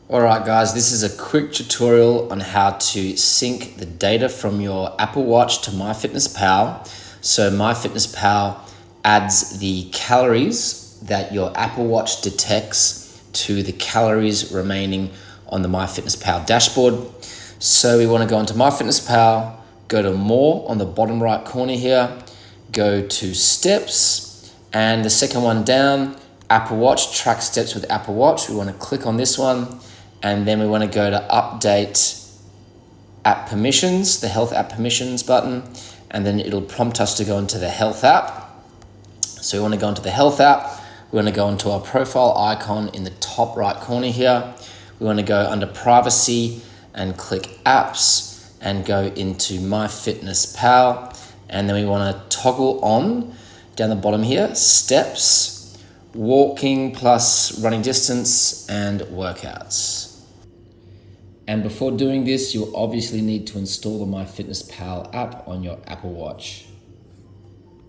Alright guys, this is a quick tutorial on how to sync the data from your Apple Watch to MyFitnessPal. So MyFitnessPal adds the calories that your Apple Watch detects to the calories remaining on the MyFitnessPal dashboard. So we want to go into MyFitnessPal, go to More on the bottom right corner here, go to Steps, and the second one down, Apple Watch, track steps with Apple Watch. We want to click on this one, and then we want to go to Update App Permissions, the Health App Permissions button, and then it'll prompt us to go into the Health app. So we want to go into the Health app. We want to go into our profile icon in the top right corner here. We want to go under Privacy and click Apps and go into MyFitnessPal, and then we want to toggle on down the bottom here, Steps, walking plus running distance, and workouts. And before doing this, you'll obviously need to install the MyFitnessPal app on your Apple Watch.